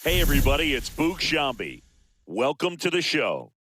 Hey, everybody, it's Boog Sciambi. Welcome to the show.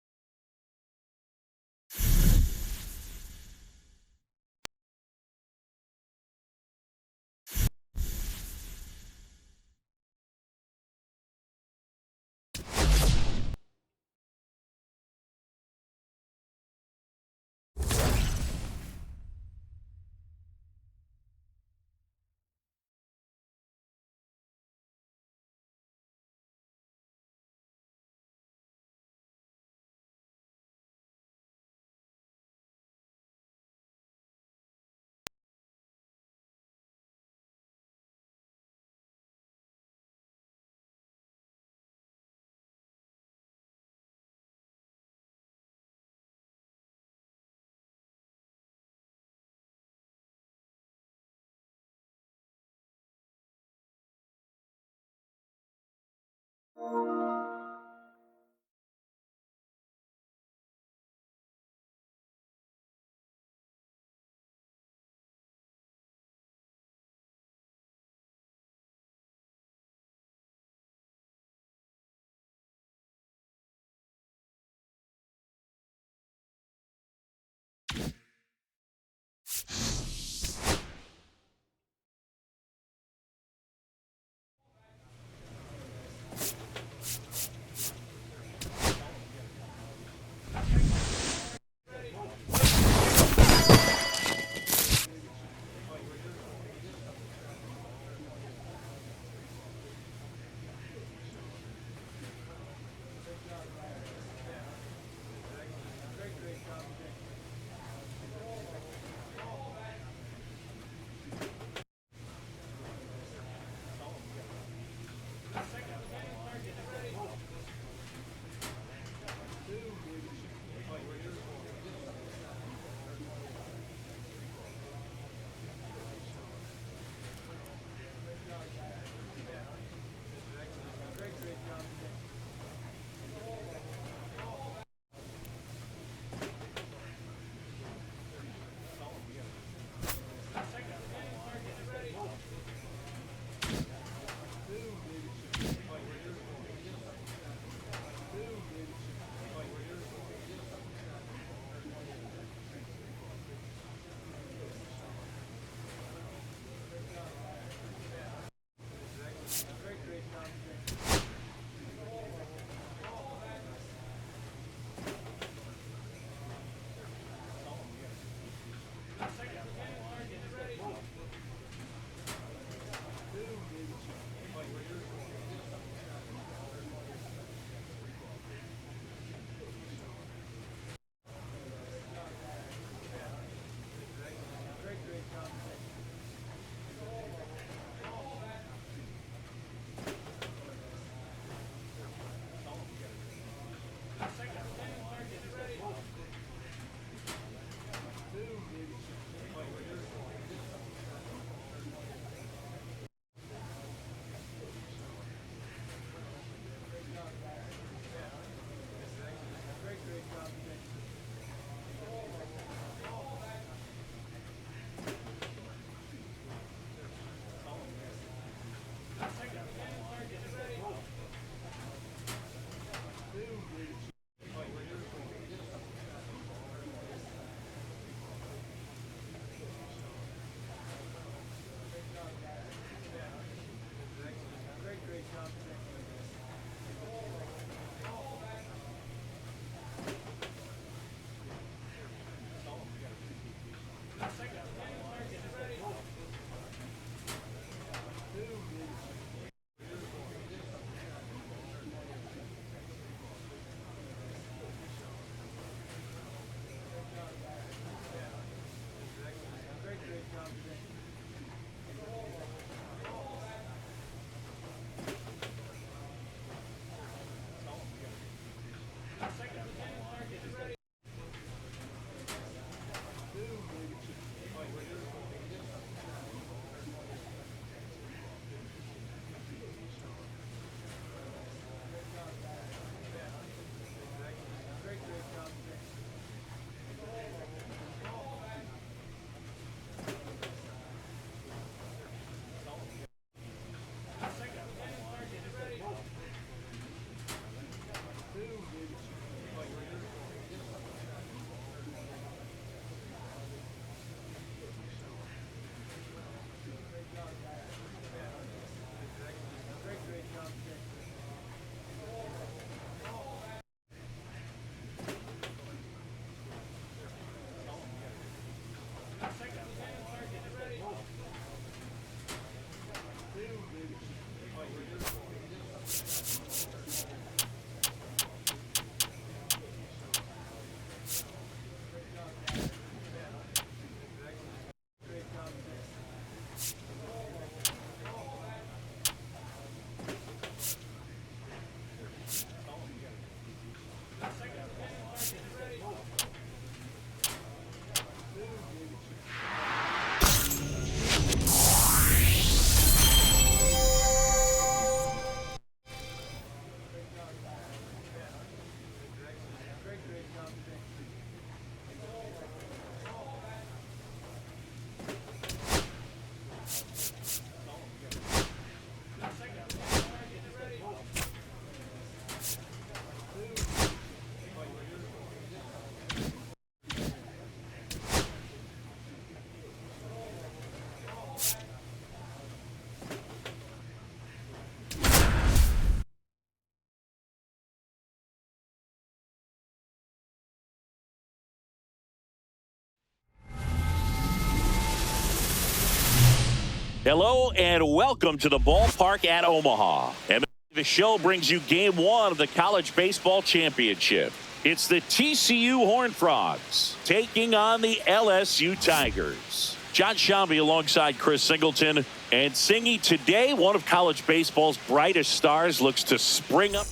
Hello and welcome to the ballpark at Omaha. And the show brings you game one of the College Baseball Championship. It's the TCU Horned Frogs taking on the LSU Tigers. John Shambi alongside Chris Singleton. And Singy, today one of college baseball's brightest stars looks to spring up.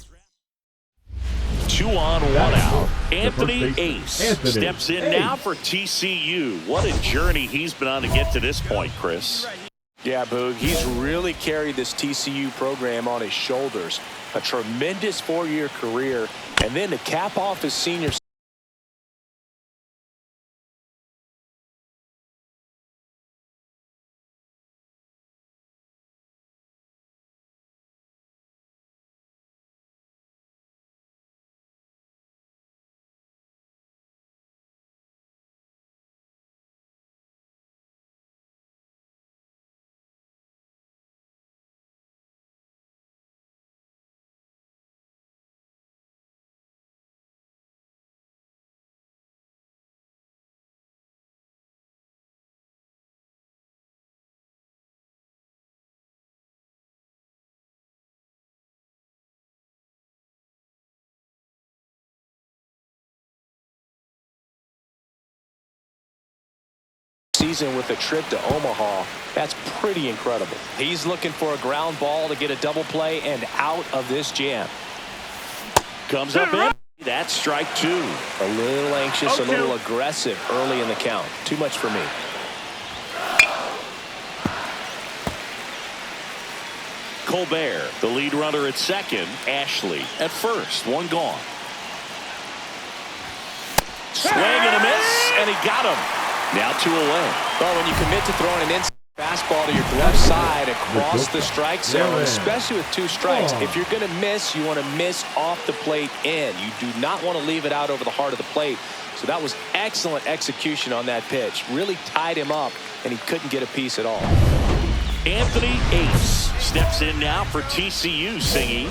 2 on, 1 out. Anthony Ace steps in now for TCU. What a journey he's been on to get to this point, Chris. Yeah, Boog, he's really carried this TCU program on his shoulders. A tremendous 4-year career. And then to cap off his senior season with a trip to Omaha. That's pretty incredible. He's looking for a ground ball to get a double play and out of this jam. Comes up in. That's strike 2. A little anxious, a little aggressive early in the count. Too much for me. Colbert, the lead runner at second. Ashley at first. 1 gone. Swing and a miss, and he got him. Now 2 away. Well, when you commit to throwing an inside fastball to your glove side across the strike zone, especially with 2 strikes, if you're going to miss, you want to miss off the plate in. You do not want to leave it out over the heart of the plate. So that was excellent execution on that pitch. Really tied him up, and he couldn't get a piece at all. Anthony Ace steps in now for TCU, Singy.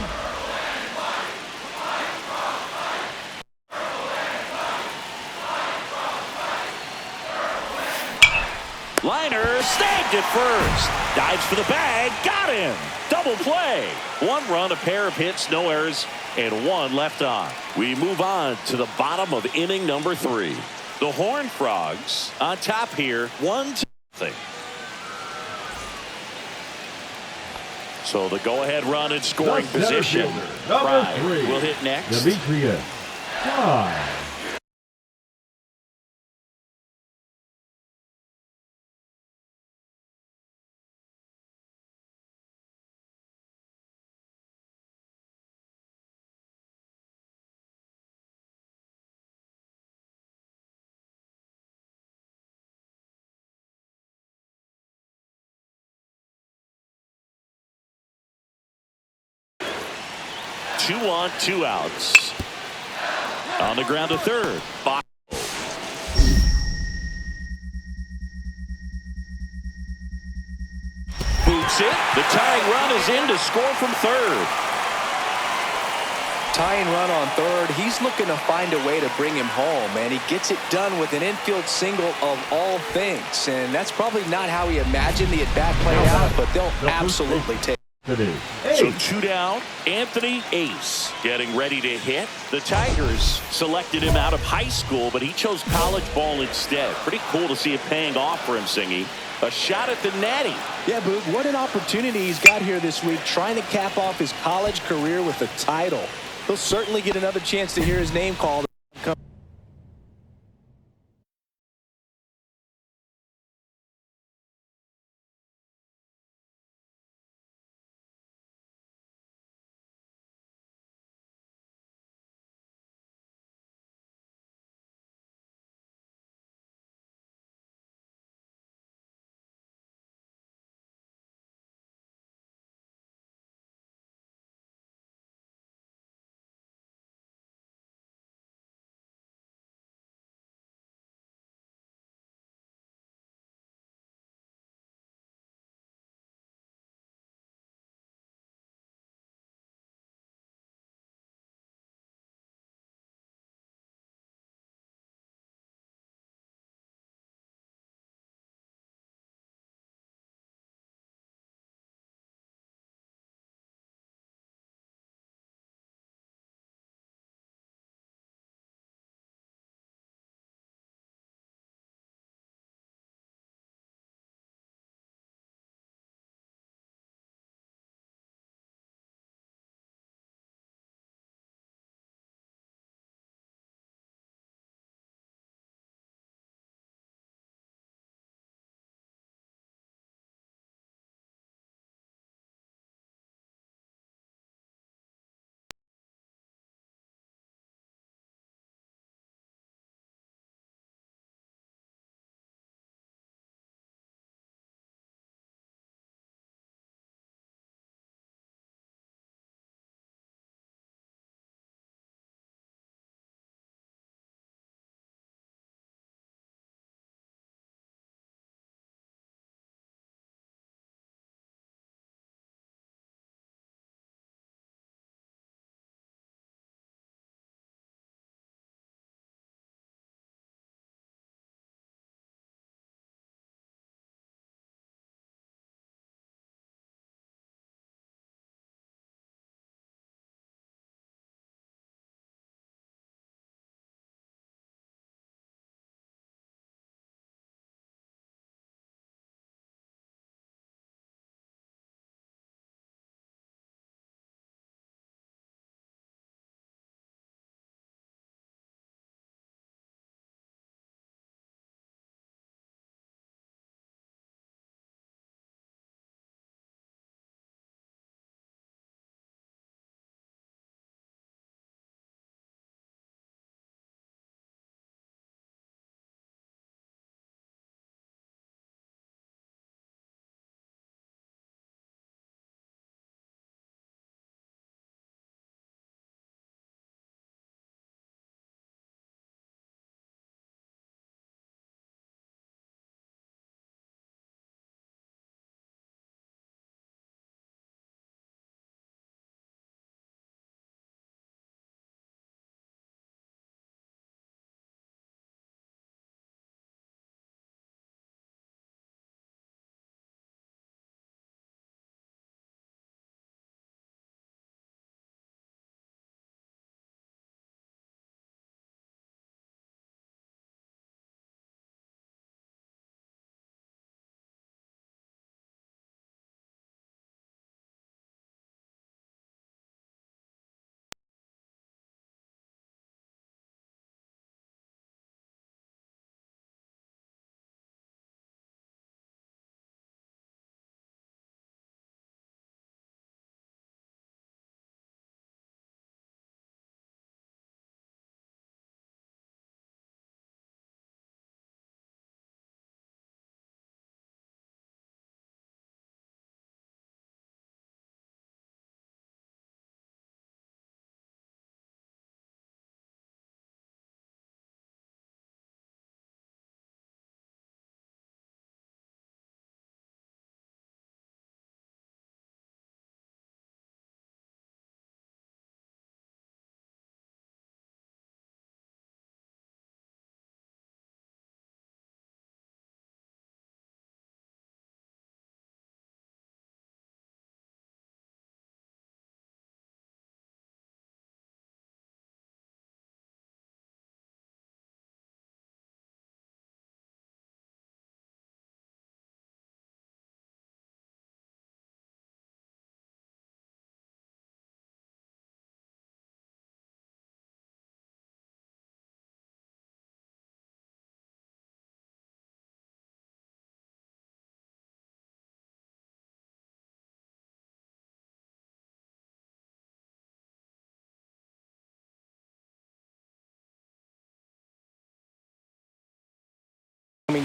Liner snagged it first. Dives for the bag. Got him. Double play. 1 run, a pair of hits, no errors, and 1 left on. We move on to the bottom of inning number 3. The Horned Frogs on top here, 1-0. So the go-ahead run in scoring position. Fry will hit next. Demetrius Fry. Two on, 2 outs. On the ground to third. Boots it. The tying run is in to score from third. Tying run on third. He's looking to find a way to bring him home, and he gets it done with an infield single of all things. And that's probably not how he imagined the at-bat played out, but they'll absolutely take it. So 2 down. Anthony Ace getting ready to hit. The Tigers selected him out of high school, but he chose college ball instead. Pretty cool to see it paying off for him, Singy. A shot at the natty. Yeah, Boog, what an opportunity he's got here this week, trying to cap off his college career with a title. He'll certainly get another chance to hear his name called.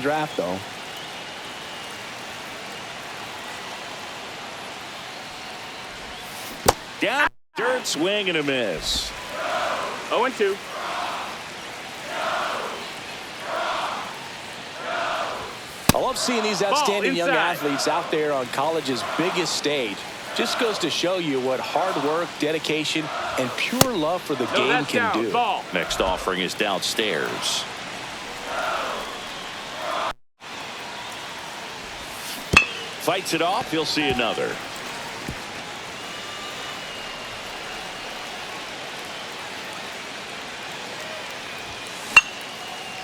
draft, though. Down, dirt, swing and a miss. 0-2. I love seeing these outstanding young inside. athletes out there on college's biggest stage. Just goes to show you what hard work, dedication, and pure love for the game that's can down. do. Ball. Next offering is downstairs. Fights it off. He'll see another.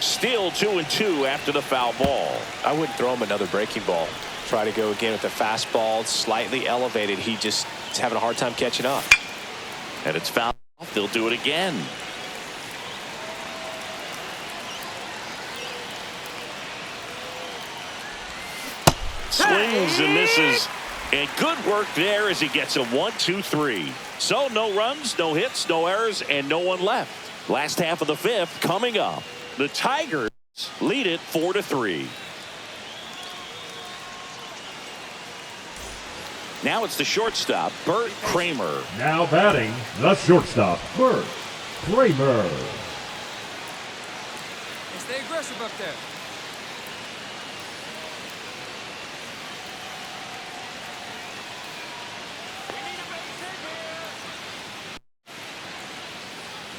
Still 2-2 after the foul ball. I wouldn't throw him another breaking ball. Try to go again with the fastball, slightly elevated. He just is having a hard time catching up. And it's fouled off. They'll do it again. Swings and misses. And good work there as he gets a 1-2-3. So no runs, no hits, no errors, and no one left. Last half of the fifth coming up. The Tigers lead it 4-3. Now it's the shortstop, Bert Kramer. Now batting, the shortstop, Bert Kramer. Hey, stay aggressive up there.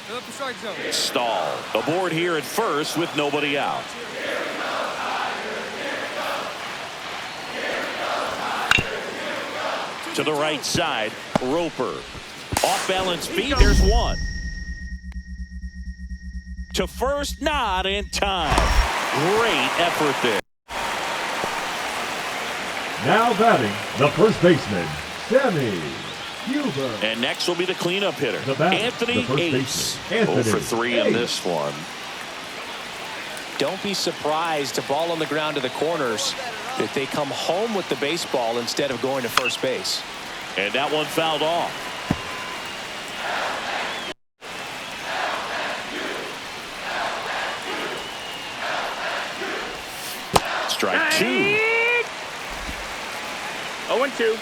Fill up the strike zone. Stahl aboard here at first with nobody out. To the right side, Roper. Off balance feet, there's one. To first, not in time. Great effort there. Now batting, the first baseman, Sammy Huber. And next will be the cleanup hitter, The batter, Anthony the first Ace. baseman, 0 for 3 in Ace. this one. Don't be surprised to ball on the ground to the corners that they come home with the baseball instead of going to first base. And that one fouled off. Strike 2. 0-2.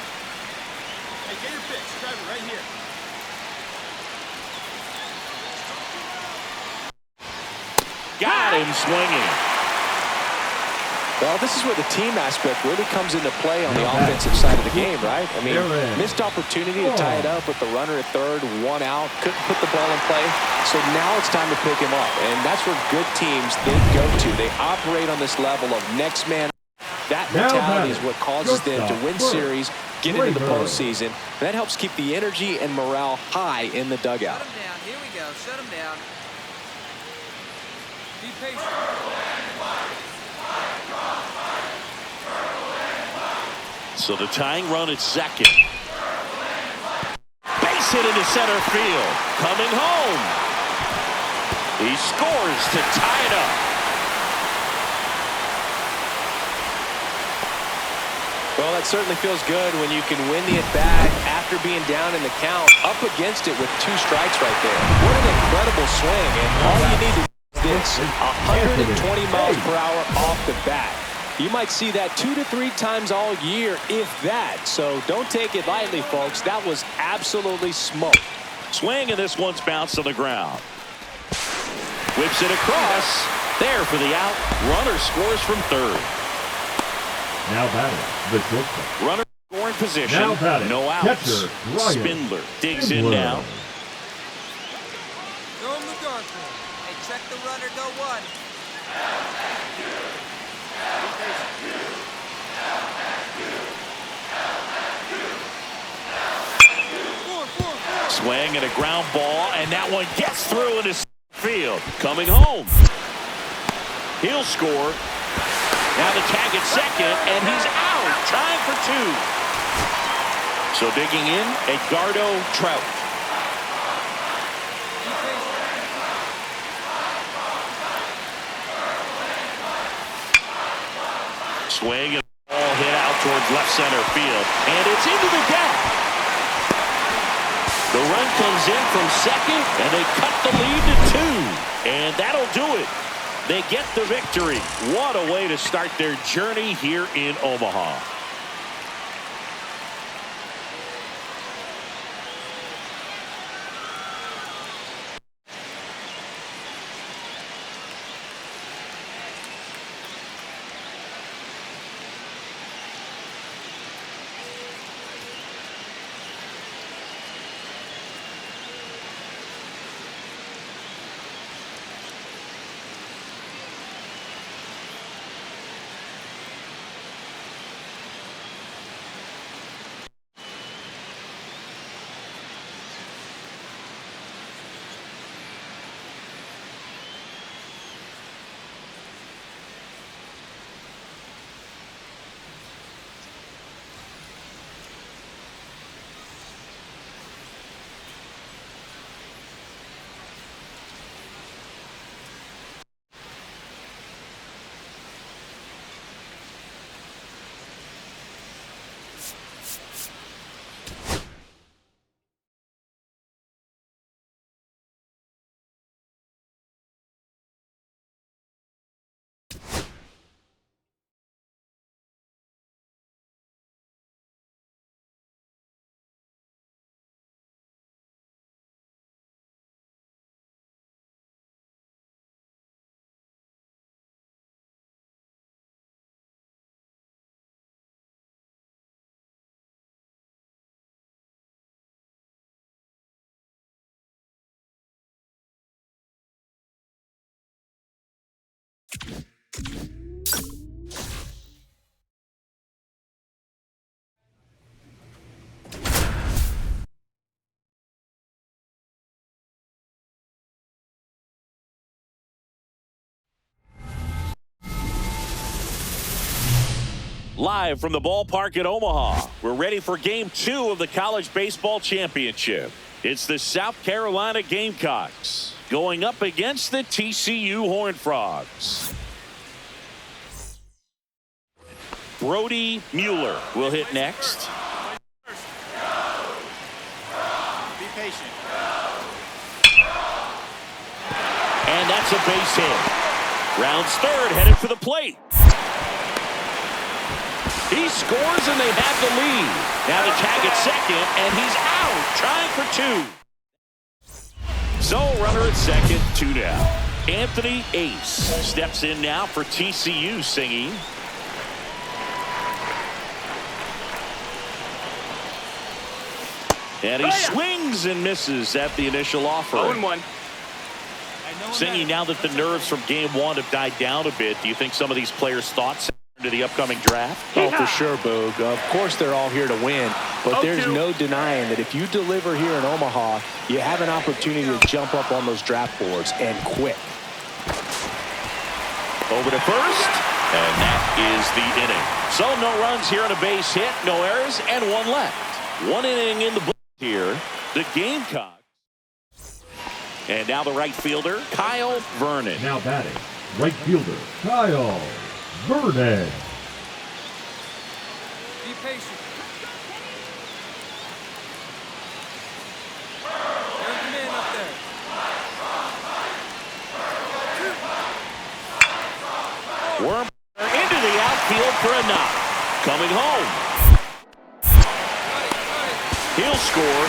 Hey, get your pitch. Drive it right here. Got him swinging. Well, this is where the team aspect really comes into play on the offensive side of the game, right? I mean, missed opportunity to tie it up with the runner at third, one out, couldn't put the ball in play. So now it's time to pick him up, and that's where good teams, they go to. They operate on this level of next man. That mentality is what causes them to win series, get into the postseason. And that helps keep the energy and morale high in the dugout. Shut him down. Here we go. Shut him down. Be patient. So the tying run at second. Base hit into center field. Coming home. He scores to tie it up. Well, that certainly feels good when you can win the at-bat after being down in the count, up against it with 2 strikes right there. What an incredible swing, and all you need to do is this, 120 miles per hour off the bat. You might see that 2 to 3 times all year, if that. So don't take it lightly, folks. That was absolutely smoke. Swing, and this one's bounced to the ground. Whips it across. There for the out. Runner scores from third. Now batting, the shortstop. Runner scoring position. Now batting, No outs. catcher, Ryan Spindler digs in Spindler. now. Throw him the dark one. Hey, check the runner. Go one. Swing and a ground ball, and that one gets through into field. Coming home. He'll score. Now the tag at second, and he's out. Time for 2. So digging in, Edgardo Trout. Swing and the ball hit out towards left center field, and it's into the gap. The run comes in from second, and they cut the lead to 2. And that'll do it. They get the victory. What a way to start their journey here in Omaha. Live from the ballpark at Omaha, we're ready for Game 2 of the College Baseball Championship. It's the South Carolina Gamecocks going up against the TCU Horned Frogs. Brody Mueller will hit next. Be patient. And that's a base hit. Rounds third, headed for the plate. He scores and they have the lead. Now the tag at second, and he's out, trying for two. So runner at second, 2 down. Anthony Ace steps in now for TCU singing. And he swings and misses at the initial offer. 0-1. Singing, now that the nerves from game 1 have died down a bit, do you think some of these players' thoughts into the upcoming draft? Oh, for sure, Boog. Of course they're all here to win, but there's no denying that if you deliver here in Omaha, you have an opportunity to jump up on those draft boards, and quick. Over to first, and that is the inning. So no runs here on a base hit, no errors, and 1 left. 1 inning in the book here, the Gamecocks. And now the right fielder, Kyle Vernon. Now batting, right fielder, Kyle Vernon. Be patient. There's the man up there. Worm into the outfield for a knock. Coming home. He'll score.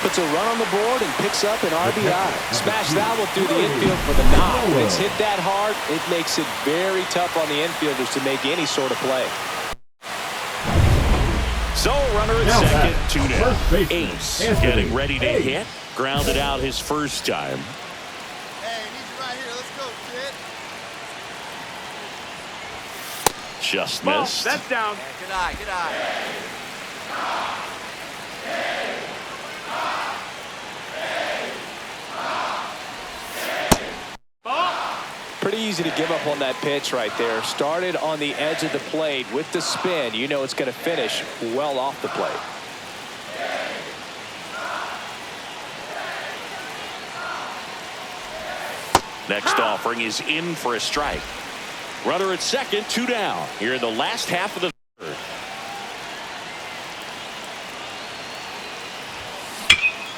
Puts a run on the board and picks up an RBI. Smash that will do the infield for the knock. When it's hit that hard, it makes it very tough on the infielders to make any sort of play. So runner at Now second, back, 2 down. first baseman, Ace Anthony getting ready to Ace. hit. Grounded out his first time. Hey, need you right here. Let's go, kid. Just Ball. missed. That's down. Yeah, good eye, good eye. Pretty easy to give up on that pitch right there. Started on the edge of the plate with the spin. You know it's going to finish well off the plate. Next offering is in for a strike. Runner at second, 2 down. Here in the last half of the third.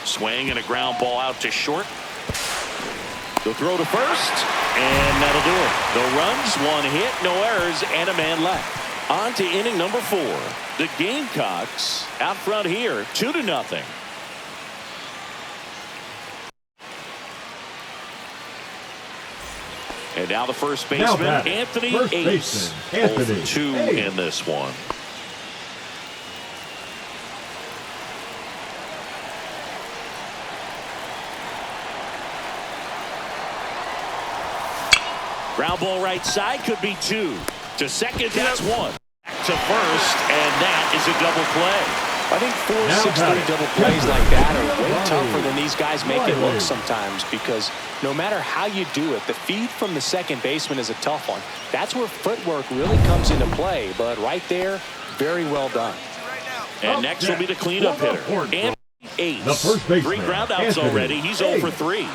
Swing and a ground ball out to short. The throw to first, and that'll do it. The runs, one hit, no errors, and a man left. On to inning number 4. The Gamecocks out front here, 2-0. And now the first baseman, Anthony Ace. 2 in this one. Ground ball right side, could be 2. To second, that's 1. Back to first, and that is a double play. I think 4 6-3 double plays like that are way tougher than these guys make it look sometimes, because no matter how you do it, the feed from the second baseman is a tough one. That's where footwork really comes into play, but right there, very well done. And next will be the cleanup hitter, Anthony Ace. The first baseman, 3 groundouts already. He's 0 for 3.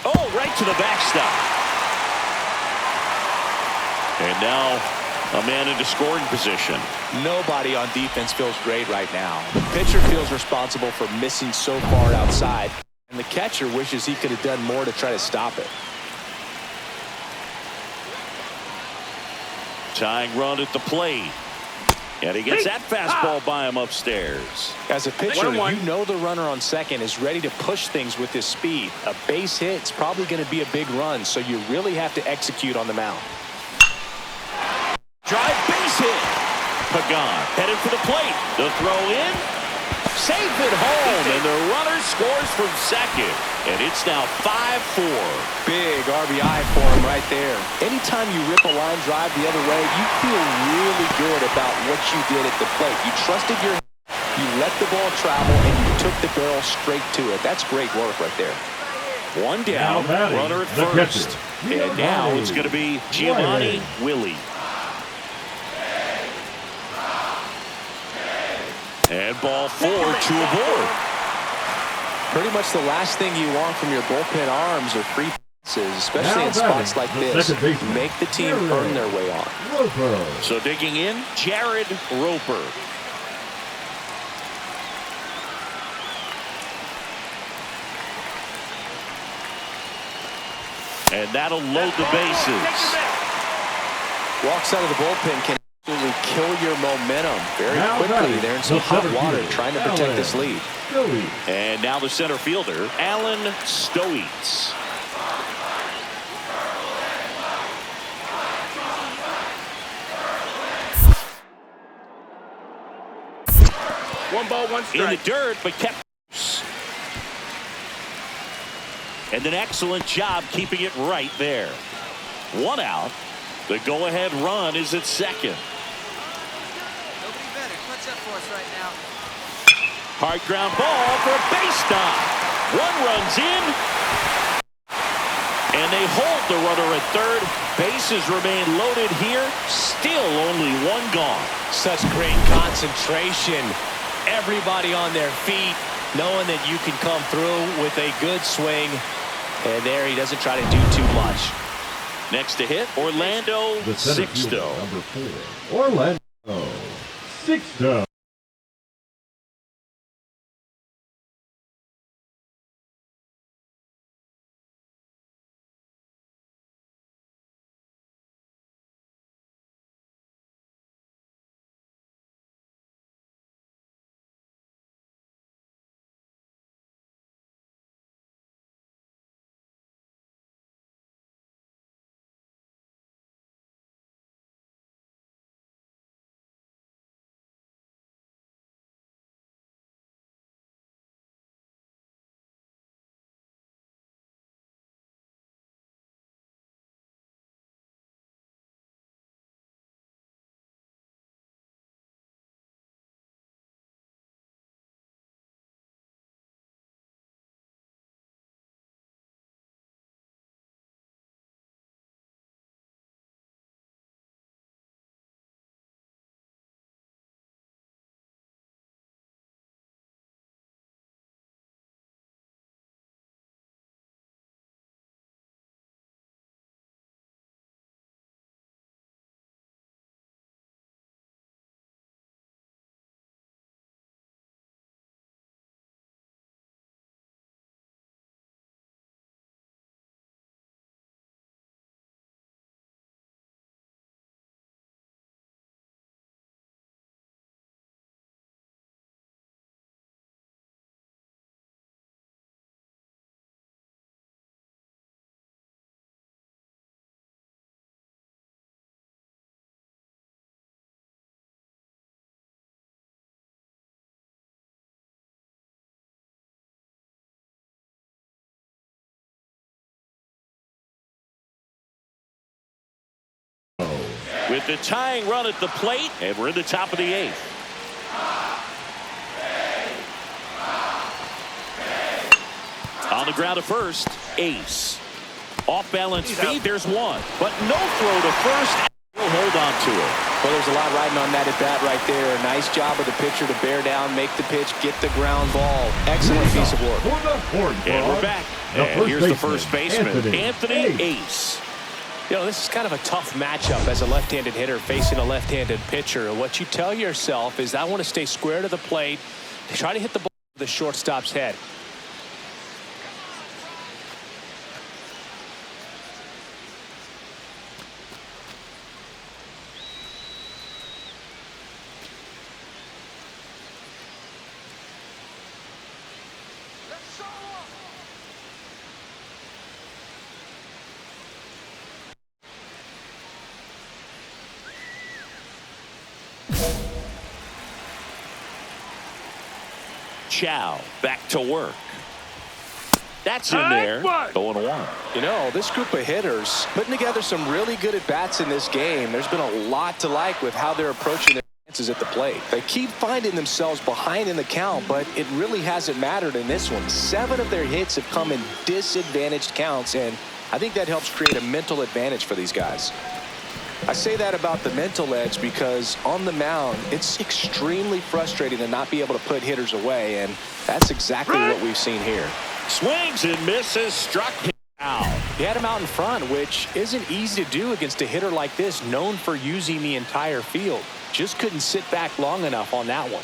Oh, right to the backstop. And now a man into scoring position. Nobody on defense feels great right now. The pitcher feels responsible for missing so far outside, and the catcher wishes he could have done more to try to stop it. Tying run at the plate. And he gets that fastball by him upstairs. As a pitcher, 1-1. you know the runner on second is ready to push things with his speed. A base hit is probably going to be a big run, so you really have to execute on the mound. Drive base hit. Pagan headed for the plate. The throw in. Safe at home. And the runner scores from second. And it's now 5-4. Big RBI for him right there. Anytime you rip a line drive the other way, you feel really good about what you did at the plate. You trusted your you let the ball travel, and you took the barrel straight to it. That's great work right there. One down, runner at first. And now it's going to be Giovanni Willie. And ball 4, 2 aboard. Pretty much the last thing you want from your bullpen arms are free passes, especially in spots like this. Make the team earn their way on. So digging in, Jared Roper. And that'll load the bases. Walks out of the bullpen can absolutely kill your momentum very quickly. They're in some hot water trying to protect this lead. And now the center fielder, Alan Stoites. One ball, one strike. In the dirt, but kept. And an excellent job keeping it right there. 1 out. The go-ahead run is at second. Nobody better. Clutch up for us right now. Hard ground ball for a base stop. 1 runs in. And they hold the runner at third. Bases remain loaded here. Still only 1 gone. Such great concentration. Everybody on their feet, knowing that you can come through with a good swing. And there he doesn't try to do too much. Next to hit, Orlando Sixto. Number 4, Orlando Sixto. with the tying run at the plate, and we're in the top of the 8th. On the ground at first, Ace. Off balance feed, there's one, but no throw to first. He'll hold on to it. Well, there's a lot riding on that at bat right there. Nice job of the pitcher to bear down, make the pitch, get the ground ball. Excellent piece of work. And we're back. And here's the first baseman, Anthony Ace. You know, this is kind of a tough matchup as a left-handed hitter facing a left-handed pitcher. What you tell yourself is, I want to stay square to the plate, try to hit the ball with the shortstop's head. Chow back to work. That's in there. 0-1. You know, this group of hitters putting together some really good at-bats in this game. There's been a lot to like with how they're approaching their chances at the plate. They keep finding themselves behind in the count, but it really hasn't mattered in this one. 7 of their hits have come in disadvantaged counts, and I think that helps create a mental advantage for these guys. I say that about the mental edge because on the mound, it's extremely frustrating to not be able to put hitters away, and that's exactly what we've seen here. Swings and misses, struck him out. He had him out in front, which isn't easy to do against a hitter like this, known for using the entire field. Just couldn't sit back long enough on that one.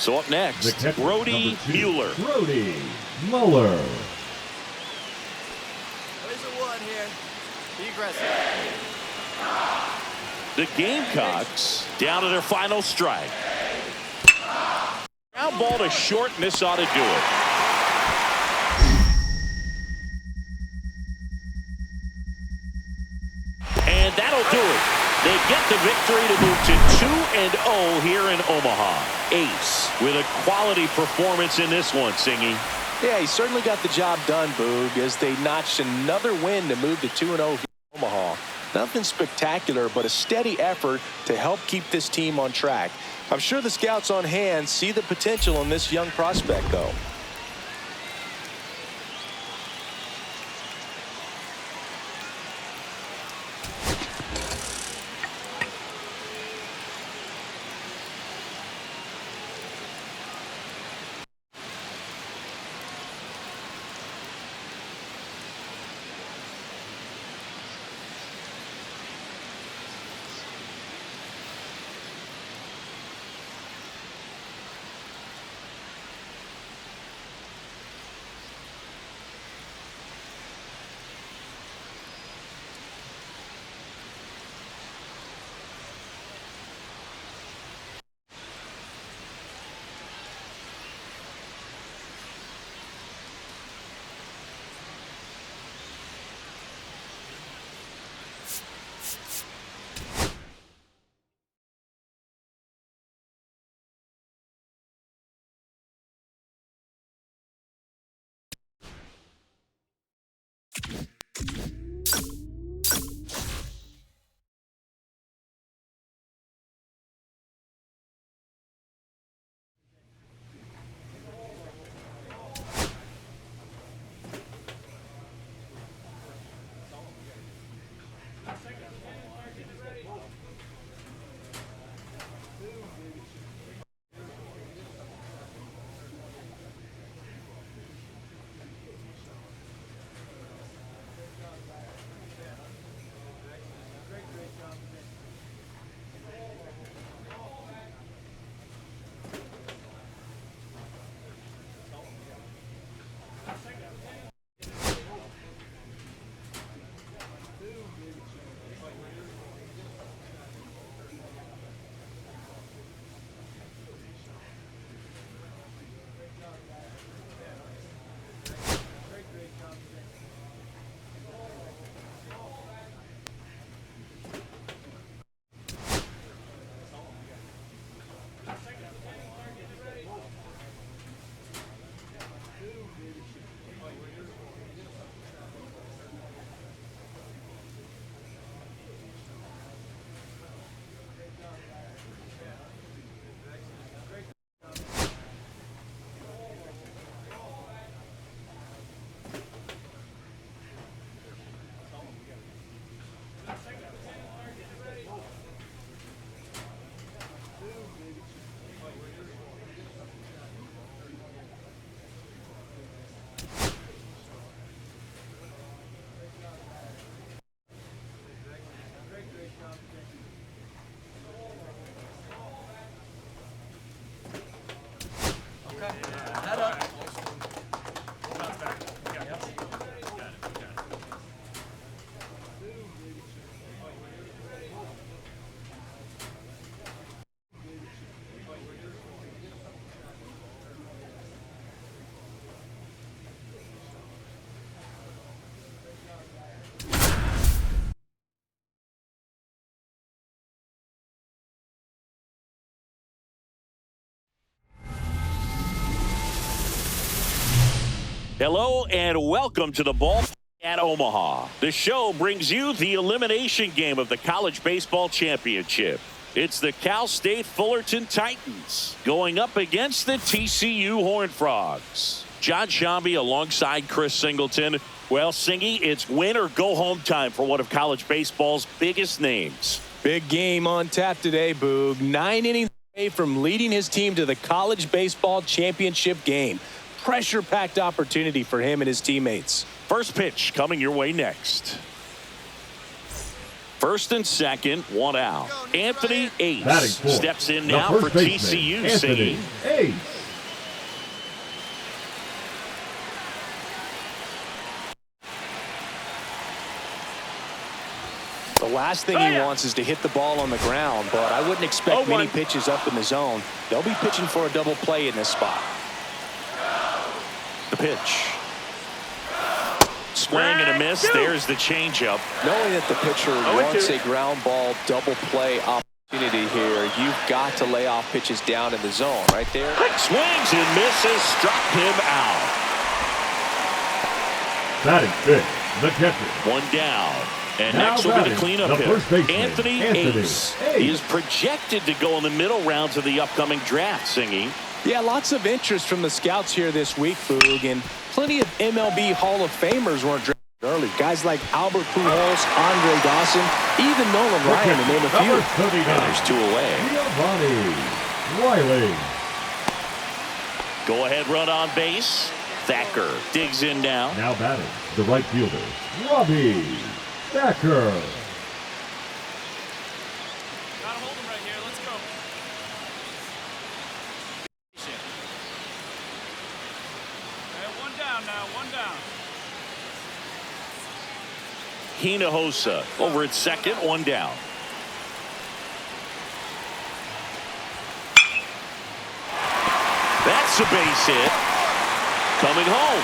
So up The next, catcher, Brody number 2, Mueller. Brody Mueller. There's a one here. Be aggressive. The Gamecocks down to their final strike. Ground ball to short, and this ought to do it. And that'll do it. They get the victory to move to 2-0 here in Omaha. Ace with a quality performance in this one, Singy. Yeah, he certainly got the job done, Boog, as they notched another win to move to 2-0 here in Omaha. Nothing spectacular, but a steady effort to help keep this team on track. I'm sure the scouts on hand see the potential in this young prospect, though. Hello and welcome to the ball at Omaha. The show brings you the elimination game of the College Baseball Championship. It's the Cal State Fullerton Titans going up against the TCU Horned Frogs. John Shambi alongside Chris Singleton. Well, Singy, it's win or go home time for one of college baseball's biggest names. Big game on tap today, Boog. 9 innings away from leading his team to the College Baseball Championship game. Pressure-packed opportunity for him and his teammates. First pitch coming your way next. First and second, one out. Anthony Batting Ace fourth, steps in the now for first baseman, TCU Anthony singing. Ace. The last thing he wants is to hit the ball on the ground, but I wouldn't expect many pitches up in the zone. They'll be pitching for a double play in this spot. The pitch. Swing and a miss. There's the changeup. Knowing that the pitcher wants a ground ball double play opportunity here, you've got to lay off pitches down in the zone right there. Swings and misses. Struck him out. Batting fifth, the catcher. One down. And Now next will be the batting, cleanup the hitter, first baseman, Anthony Ace. He is projected to go in the middle rounds of the upcoming draft, Singy. Yeah, lots of interest from the scouts here this week, Boog, and plenty of MLB Hall of Famers weren't drafted early. Guys like Albert Pujols, Andre Dawson, even Nolan Ryan, to name a few. Number 39, And there's two away. Giovanni Riley. Go-ahead run on base. Thacker digs in now. Now batting, the right fielder, Robbie Thacker. Gotta hold him right here. Let's go. One down now. One down. Hinojosa over at second, one down. That's a base hit. Coming home.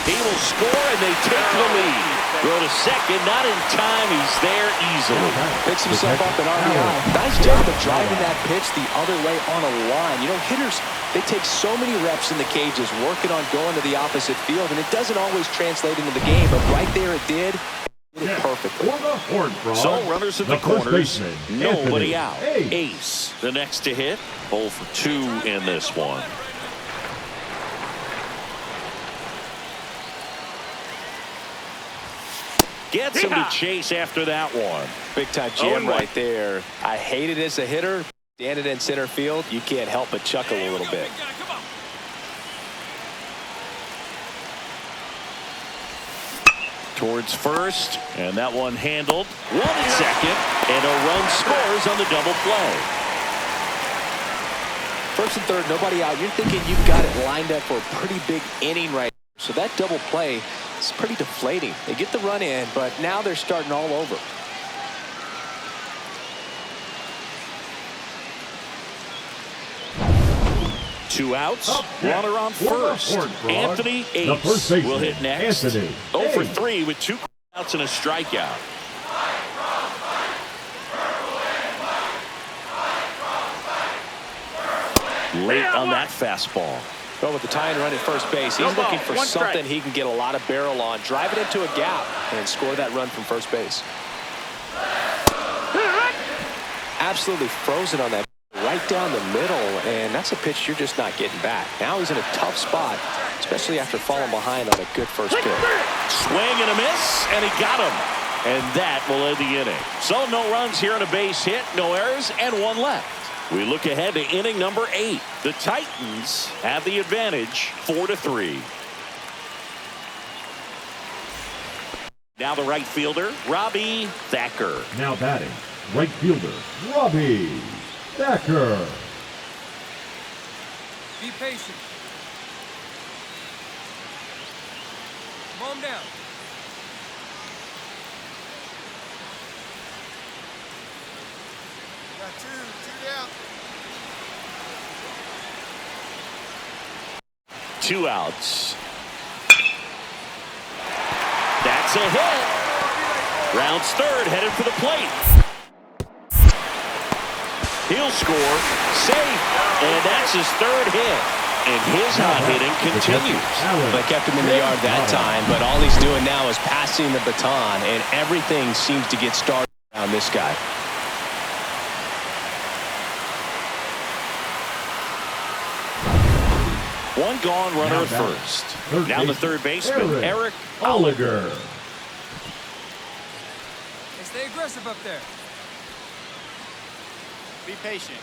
He will score, and they take the lead. Throw to second, not in time. He's there easily. Picks himself up an RBI. Nice job of driving that pitch the other way on a line. You know, hitters, they take so many reps in the cages working on going to the opposite field, and it doesn't always translate into the game, but right there it did. Perfectly. For the Horned Frog, So runners in the first corners. baseman, Nobody Anthony out. Ace. Ace, the next to hit. 0 for 2 in this one. Gets him to chase after that one. Big time jam right there. I hate it as a hitter. Standing in center field, you can't help but chuckle a little bit. Come on. Towards first, and that one handled. 1 second, and a run scores on the double play. First and third, nobody out. You're thinking you've got it lined up for a pretty big inning right now. So that double play is pretty deflating. They get the run in, but now they're starting all over. Two outs, Up next, runner on for the first. Horned Frog, Anthony the Ace first baseman, will hit next. Anthony 0 for Ace. 3 with 2 outs and a strikeout. Late on that fastball. Well, with the tying run at first base, he's looking for something he can get a lot of barrel on. Drive it into a gap and score that run from first base. Absolutely frozen on that right down the middle, and that's a pitch you're just not getting back. Now he's in a tough spot, especially after falling behind on a good first pitch. Swing and a miss, and he got him. And that will end the inning. So no runs here on a base hit, no errors, and 1 left. We look ahead to inning number 8. The Titans have the advantage 4-3. Now the right fielder, Robbie Thacker. Now batting, right fielder, Robbie Thacker. Be patient. Calm down. Got two down. 2 outs. That's a hit. Rounds third, headed for the plate. He'll score, safe, and that's his 3rd hit. And his hot hitting continues. They kept him in the yard that time, but all he's doing now is passing the baton, and everything seems to get started around this guy. One gone, runner Now at batting, first. third Now the baseman, third baseman, Eric Oliger. Hey, stay aggressive up there. Be patient.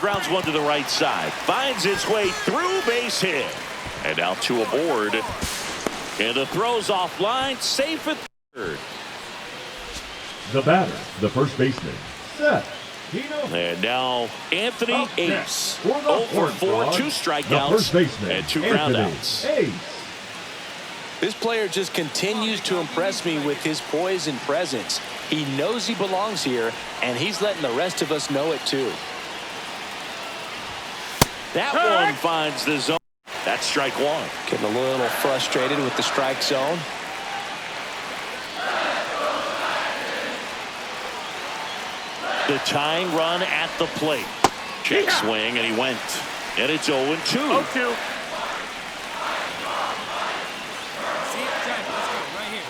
grounds one to the right side. Finds his way through, base hit. And now two aboard. And the throw's offline, safe at third. The batter, the first baseman, Seth Kino. And now Anthony Up Ace. next, for the 0 for 4, Frogs, 2 the strikeouts, first baseman, and 2 Anthony groundouts. Ace. This player just continues to impress me with his poise and presence. He knows he belongs here, and he's letting the rest of us know it too. That one finds the zone. That's strike one. Getting a little frustrated with the strike zone. The tying run at the plate. Check swing, and he went. And it's 0-2. 0-2. See it, Jack. Let's go. Right here.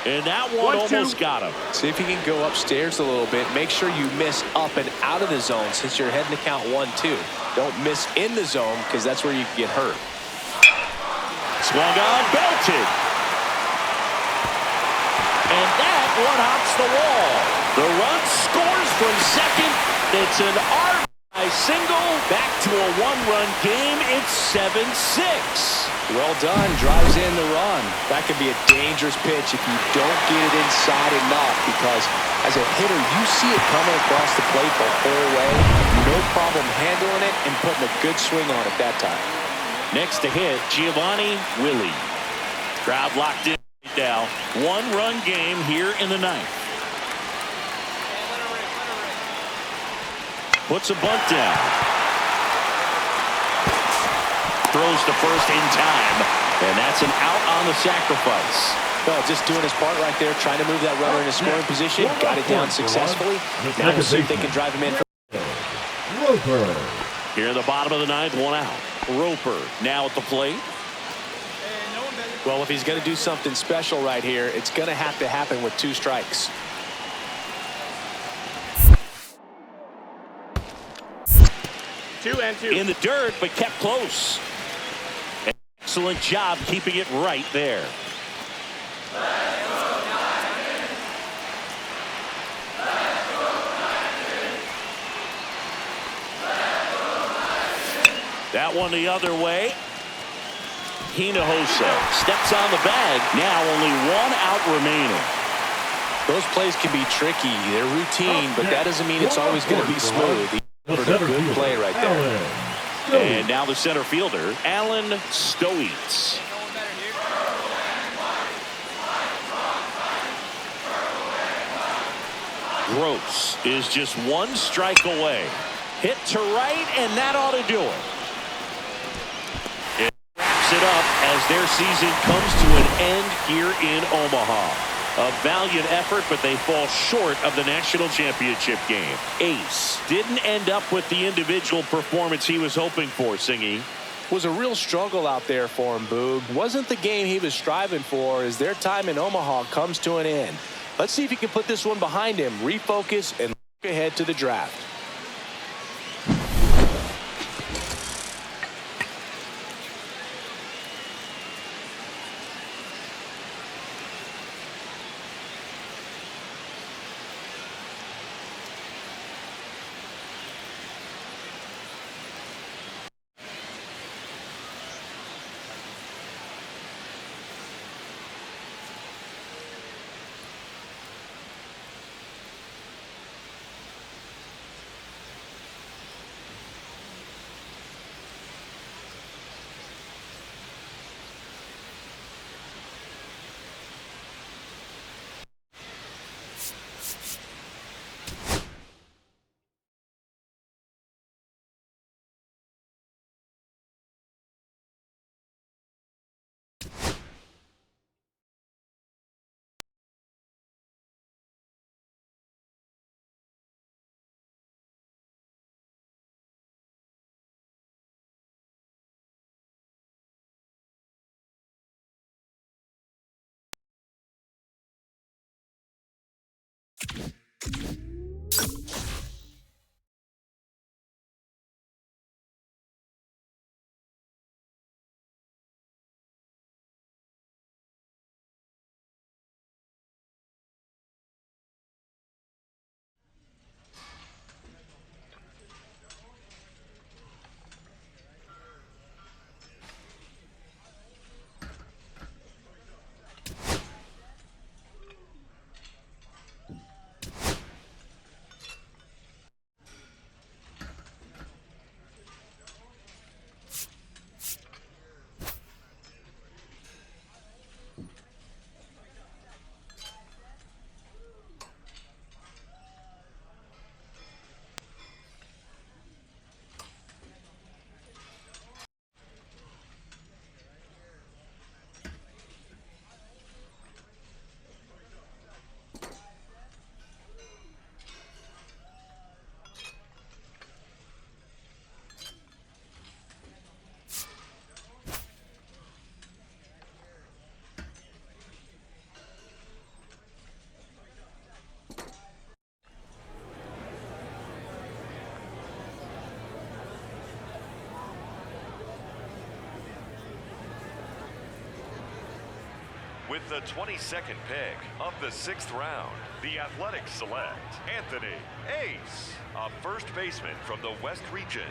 And that one 1-2. almost got him. See if you can go upstairs a little bit. Make sure you miss up and out of the zone since you're heading to count 1-2. Don't miss in the zone because that's where you can get hurt. Swung on, belted. And that one hops the wall. The run scores from second. It's an RBI single. Back to a one-run game. It's 7-6. Well done. Drives in the run. That can be a dangerous pitch if you don't get it inside enough because as a hitter, you see it coming across the plate the whole way. No problem handling it and putting a good swing on it that time. Next to hit, Giovanni Willie. Crowd locked in now. One-run game here in the ninth. Puts a bunt down. Throws to first in time. And that's an out on the sacrifice. Well, just doing his part right there, trying to move that runner in a scoring position. Got it down successfully. Now we'll see if they can drive him in. Roper. Here in the bottom of the ninth, one out. Roper now at the plate. Well, if he's going to do something special right here, it's going to have to happen with 2 strikes. In the dirt, but kept close. Excellent job keeping it right there. That one the other way. Hinojosa steps on the bag. Now only 1 out remaining. Those plays can be tricky. They're routine, but that doesn't mean it's always going to be smooth. The Good center fielder, play right there. Alan And now the center fielder, Alan Stoites. No one better here. Gross is just 1 strike away. Hit to right, and that ought to do it. It wraps it up as their season comes to an end here in Omaha. A valiant effort, but they fall short of the national championship game. Ace didn't end up with the individual performance he was hoping for, Singy. Was a real struggle out there for him, Boog. Wasn't the game he was striving for as their time in Omaha comes to an end. Let's see if he can put this one behind him, refocus, and look ahead to the draft. With the 22nd pick of the 6th round, the Athletics select Anthony Ace, a first baseman from the West region.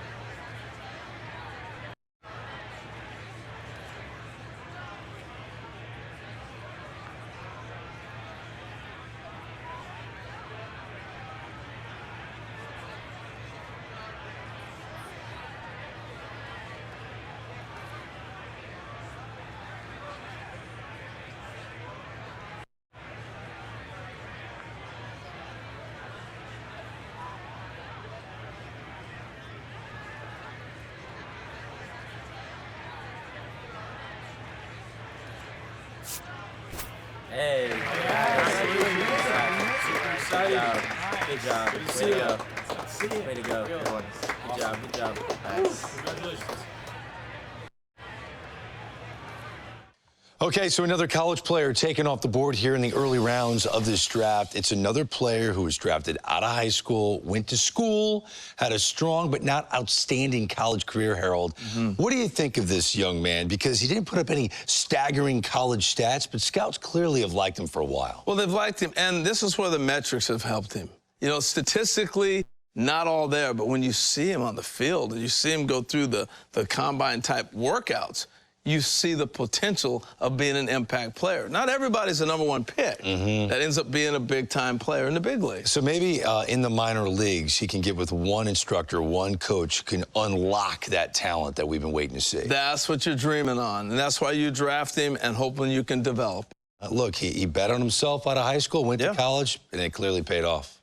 Hey, good job. Way to go. Good job. Congratulations. Okay, so another college player taken off the board here in the early rounds of this draft. It's another player who was drafted out of high school, went to school, had a strong but not outstanding college career, Harold. What do you think of this young man? Because he didn't put up any staggering college stats, but scouts clearly have liked him for a while. Well, they've liked him, and this is where the metrics have helped him. You know, statistically, not all there, but when you see him on the field and you see him go through the combine-type workouts, you see the potential of being an impact player. Not everybody's the #1 pick. That ends up being a big-time player in the big leagues. So maybe in the minor leagues, he can get with one instructor, one coach, who can unlock that talent that we've been waiting to see. That's what you're dreaming on, and that's why you draft him and hoping you can develop. Look, he bet on himself out of high school, went to college, and it clearly paid off.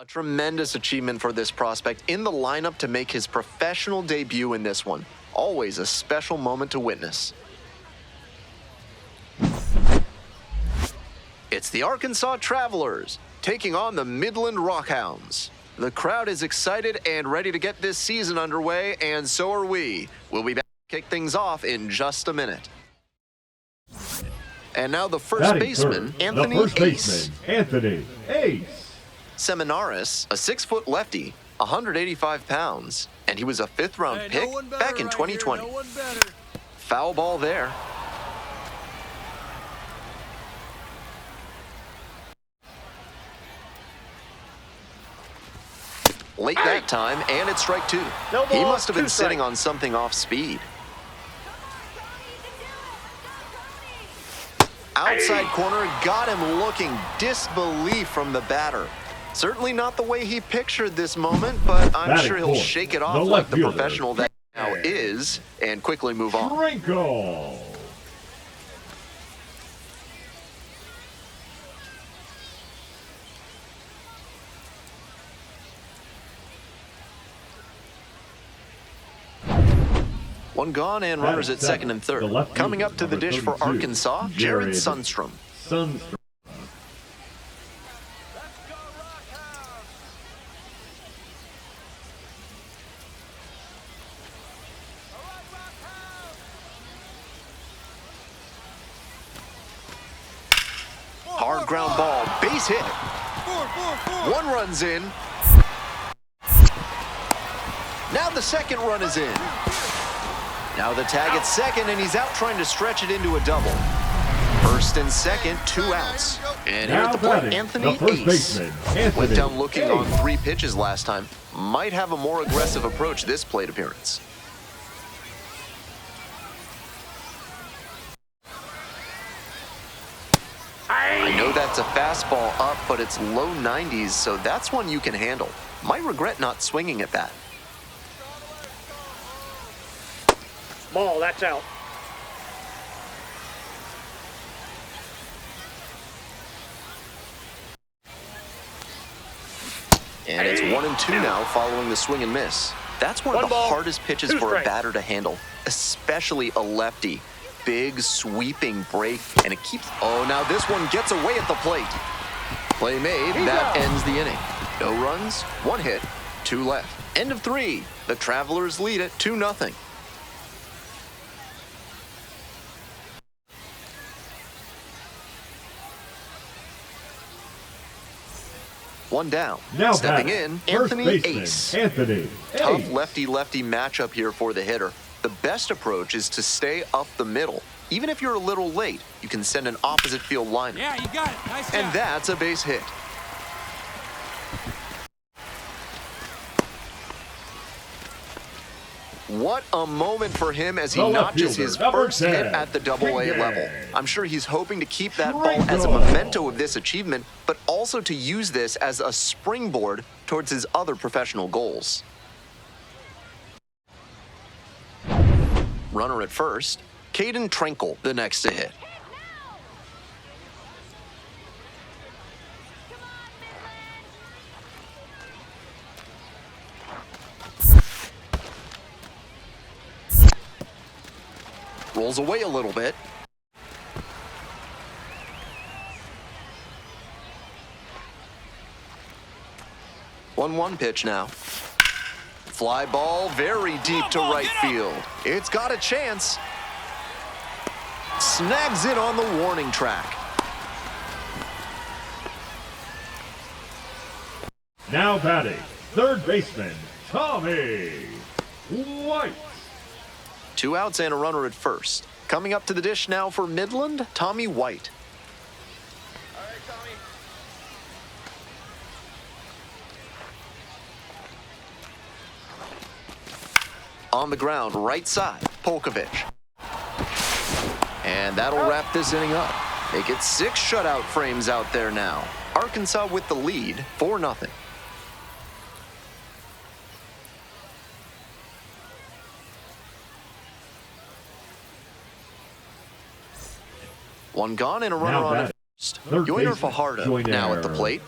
A tremendous achievement for this prospect in the lineup to make his professional debut in this one. Always a special moment to witness. It's the Arkansas Travelers taking on the Midland Rockhounds. The crowd is excited and ready to get this season underway, and so are we. We'll be back to kick things off in just a minute. And now the first baseman, Anthony Ace. Anthony Ace. Seminaris, a 6-foot lefty, 185 pounds, and he was a 5th-round pick back in 2020. Foul ball there. Late that time, and it's strike 2. He must have been sitting on something off speed. Outside corner, got him looking disbelief from the batter. Certainly not the way he pictured this moment, but I'm sure he'll shake it off like the professional that he now is and quickly move on. Trinkle. One gone and runners at second and third. Coming up to the dish for Arkansas, Jared Sundstrom. Hard ground ball, base hit. 1 run's in. Now the second run is in. Now the tag at second, and he's out trying to stretch it into a double. First and second, 2 outs. And here at the plate, Anthony Ace. Went down looking on 3 pitches last time. Might have a more aggressive approach this plate appearance. I know that's a fastball up, but it's low 90s, so that's one you can handle. Might regret not swinging at that. Ball, that's out. And it's 1-2 now following the swing and miss. That's one of the hardest pitches for a batter to handle, especially a lefty. Big sweeping break, and it keeps... Oh, now this one gets away at the plate. Play made, that ends the inning. No runs, 1 hit, 2 left. End of 3. The Travelers lead it 2-0. One down. Now stepping in, Anthony Ace. Anthony Tough Ace. lefty-lefty matchup here for the hitter. The best approach is to stay up the middle. Even if you're a little late, you can send an opposite field liner. Yeah, you got it. Nice job. And that's a base hit. What a moment for him as he notches his first hit at the Double-A level. I'm sure he's hoping to keep that ball as a memento of this achievement, but also to use this as a springboard towards his other professional goals. Runner at first, Caden Trinkle, the next to hit. Rolls away a little bit. One pitch now. Fly ball very deep to right field. It's got a chance. Snags it on the warning track. Now batting, third baseman, Tommy White. 2 outs and a runner at first. Coming up to the dish now for Midland, Tommy White. All right, Tommy. On the ground, right side, Polkovich. And that'll wrap this inning up. Make it 6 shutout frames out there now. Arkansas with the lead, 4-0. One gone and a runner on at first. Yoiner Fajardo now at the plate.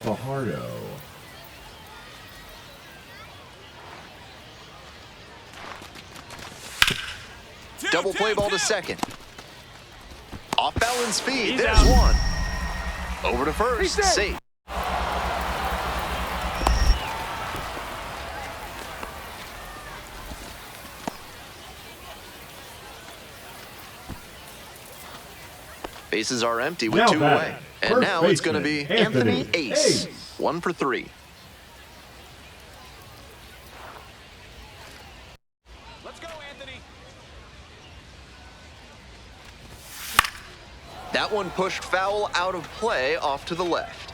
Fajardo. Double play ball to second. Off balance feed. He's There's out. one. Over to first. Safe. Bases are empty with Now two batting, away. And first now it's going to be baseman, Anthony Ace. Ace. 1 for 3. Let's go, Anthony. That one pushed foul out of play off to the left.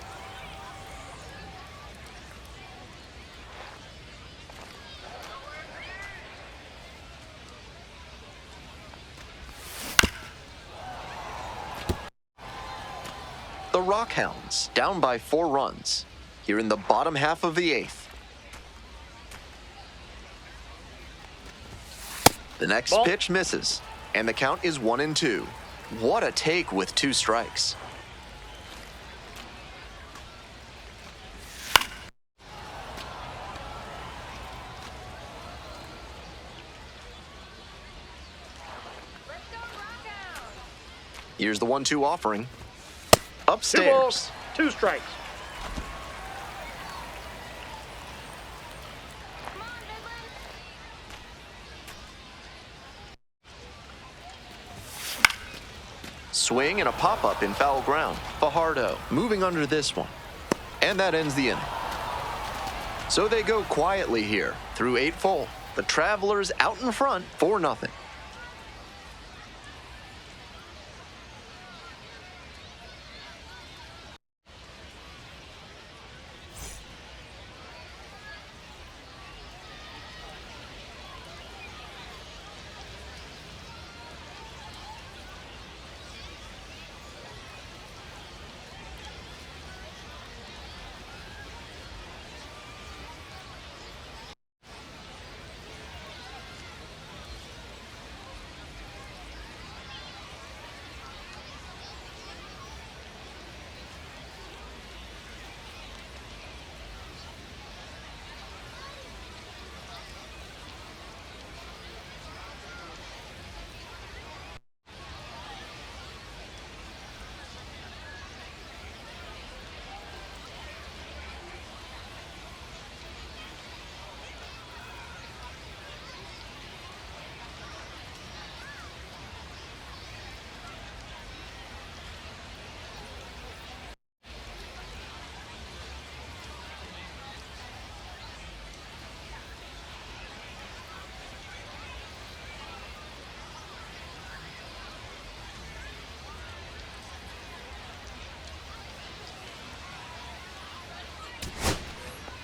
The Rockhounds down by 4 runs here in the bottom half of the 8th. The next Ball. pitch misses, and the count is 1-2. What a take with 2 strikes. Here's the 1-2 offering. 2 Upstairs. balls, 2 strikes. Swing and a pop-up in foul ground. Fajardo moving under this one. And that ends the inning. So they go quietly here through 8 full. The Travelers out in front 4-0.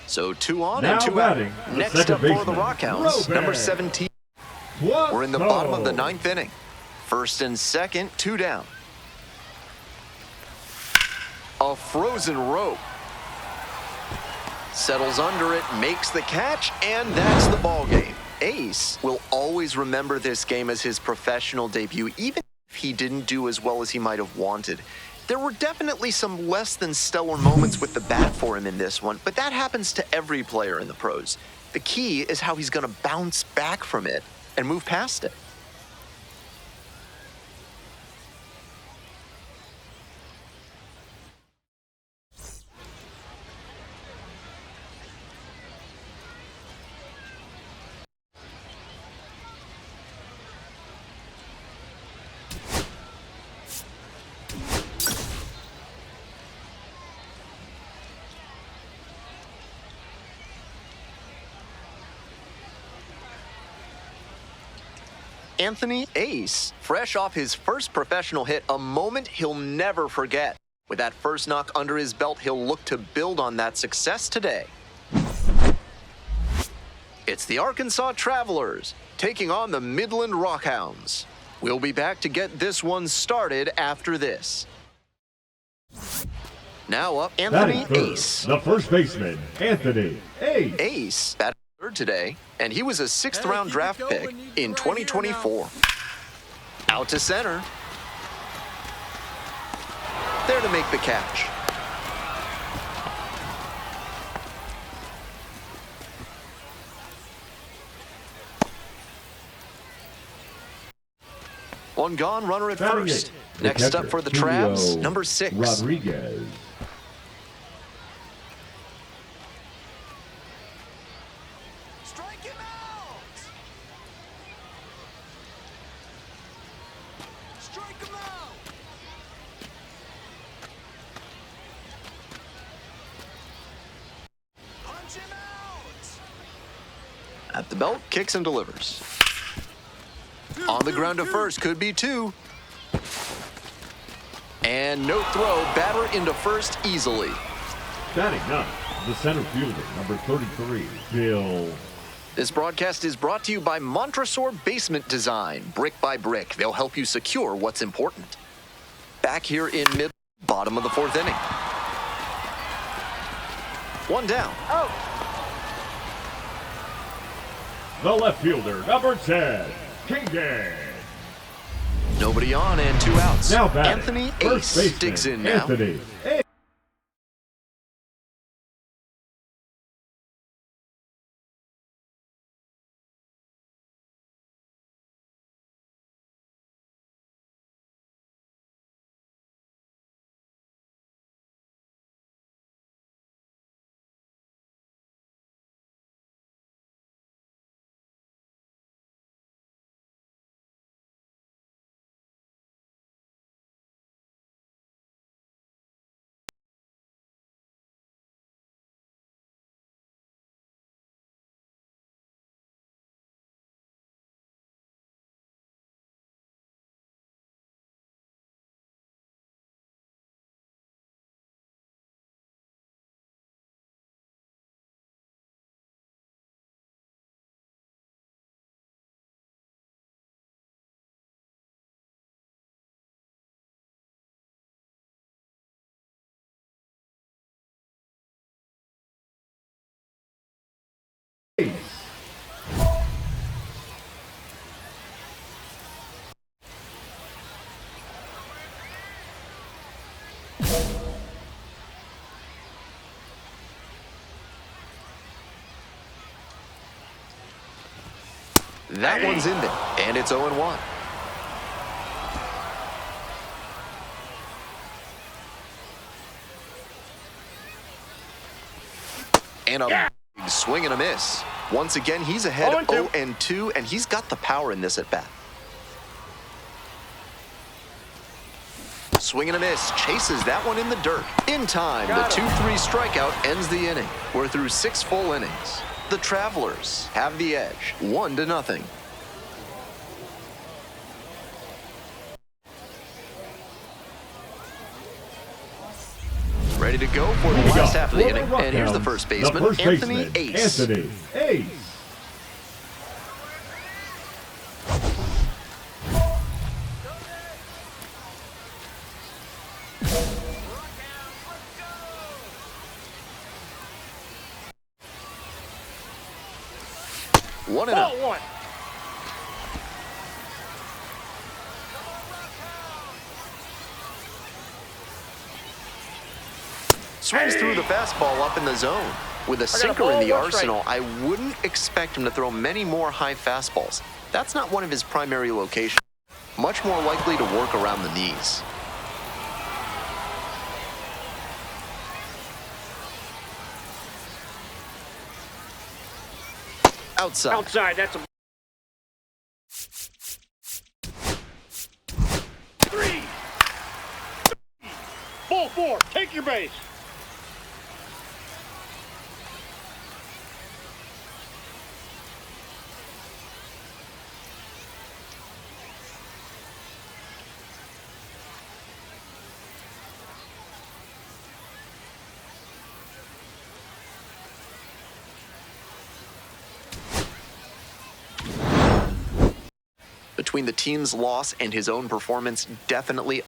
So 2 on Now and 2 out. batting, the Next second up for the baseman, Rockhounds, number Robert 17. What We're in the so? bottom of the 9th inning. First and second, 2 down. A frozen rope. Settles under it, makes the catch, and that's the ball game. Ace will always remember this game as his professional debut, even if he didn't do as well as he might have wanted. There were definitely some less than stellar moments with the bat for him in this one, but that happens to every player in the pros. The key is how he's going to bounce back from it and move past it. Anthony Ace, fresh off his first professional hit, a moment he'll never forget. With that first knock under his belt, he'll look to build on that success today. It's the Arkansas Travelers taking on the Midland Rockhounds. We'll be back to get this one started after this. Now up, Anthony Batting first, Ace. the first baseman, Anthony Ace. Ace batted third today, and he was a 6th-round draft pick in 2024. Out to center. There to make the catch. One gone, runner at Batting first. eighth, Next catcher, up for the Julio Travs, number 6. Rodriguez. Strike him out! Strike him out! Punch him out! At the belt, kicks and delivers. On the ground to first, could be 2. And no throw, batter into first easily. Batting ninth, the center fielder, number 33, Bill. This broadcast is brought to you by Montresor Basement Design. Brick by brick, they'll help you secure what's important. Back here in bottom of the 4th inning. One down. The left fielder, number 10, Kingan. Nobody on and 2 outs. Now batting, Anthony first Ace baseman, digs in now. Anthony Ace. That one's in there, and it's 0-1. And a big swing and a miss. Once again, he's ahead 0-2, and he's got the power in this at bat. Swing and a miss, chases that one in the dirt. In time, the 2-3 strikeout ends the inning. We're through 6 full innings. The Travelers have the edge, 1-0. Ready to go for the last half of the inning. And here's the first baseman, Anthony Ace. Anthony Ace. One and out. Swings through the fastball up in the zone. With a sinker in the arsenal, I wouldn't expect him to throw many more high fastballs. That's not one of his primary locations. Much more likely to work around the knees. Outside. Outside, that's a... 3. Ball 4, take your base. Between the team's loss and his own performance, definitely